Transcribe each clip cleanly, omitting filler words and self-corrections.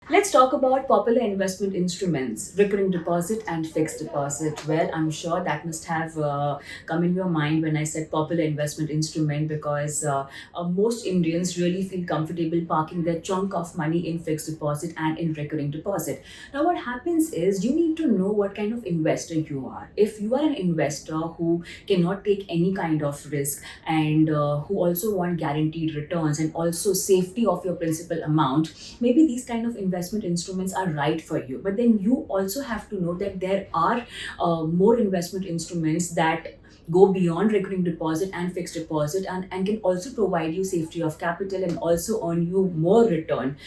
Let's talk about popular investment instruments, recurring deposit and fixed deposit. Well, I'm sure that must have come in your mind when I said popular investment instrument because most Indians really feel comfortable parking their chunk of money in fixed deposit and in recurring deposit. Now, what happens is you need to know what kind of investor you are. If you are an investor who cannot take any kind of risk and who also want guaranteed returns and also safety of your principal amount, maybe these kind of investment instruments are right for you. But then you also have to know that there are more investment instruments that go beyond recurring deposit and fixed deposit and can also provide you safety of capital and also earn you more return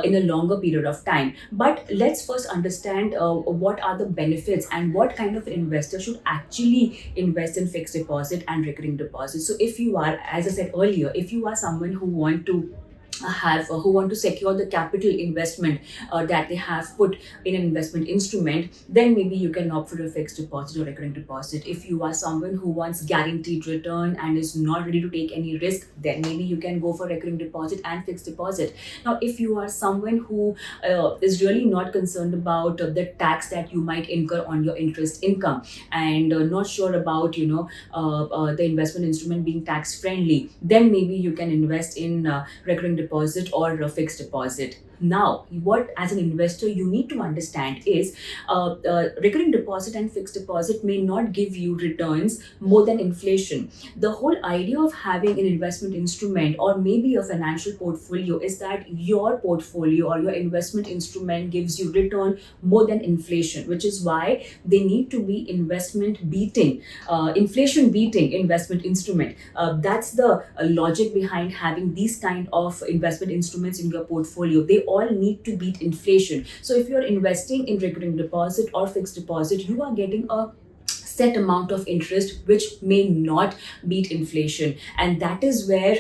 in a longer period of time. But let's first understand what are the benefits and what kind of investor should actually invest in fixed deposit and recurring deposit. So if you are, as I said earlier, if you are someone who want to have who want to secure the capital investment that they have put in an investment instrument, then maybe you can opt for a fixed deposit or recurring deposit. If you are someone who wants guaranteed return and is not ready to take any risk, then maybe you can go for recurring deposit and fixed deposit. Now if you are someone who is really not concerned about the tax that you might incur on your interest income and not sure about the investment instrument being tax friendly, then maybe you can invest in recurring deposit or a fixed deposit. Now, what as an investor you need to understand is recurring deposit and fixed deposit may not give you returns more than inflation. The whole idea of having an investment instrument or maybe a financial portfolio is that your portfolio or your investment instrument gives you return more than inflation, which is why they need to be investment beating, inflation beating investment instrument. That's the logic behind having these kind of investment instruments in your portfolio. They all need to beat inflation. So if you're investing in recurring deposit or fixed deposit, you are getting a set amount of interest which may not beat inflation, and that is where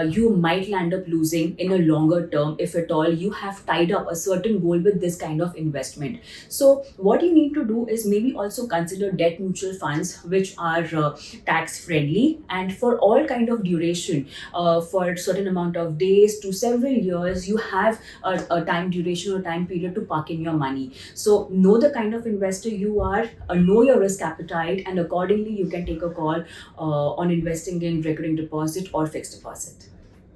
you might land up losing in a longer term if at all you have tied up a certain goal with this kind of investment. So what you need to do is maybe also consider debt mutual funds which are tax friendly and for all kind of duration, for a certain amount of days to several years you have a time duration or time period to park in your money. So know the kind of investor you are, know your risk appetite, and accordingly you can take a call on investing in recurring deposit or fixed deposit.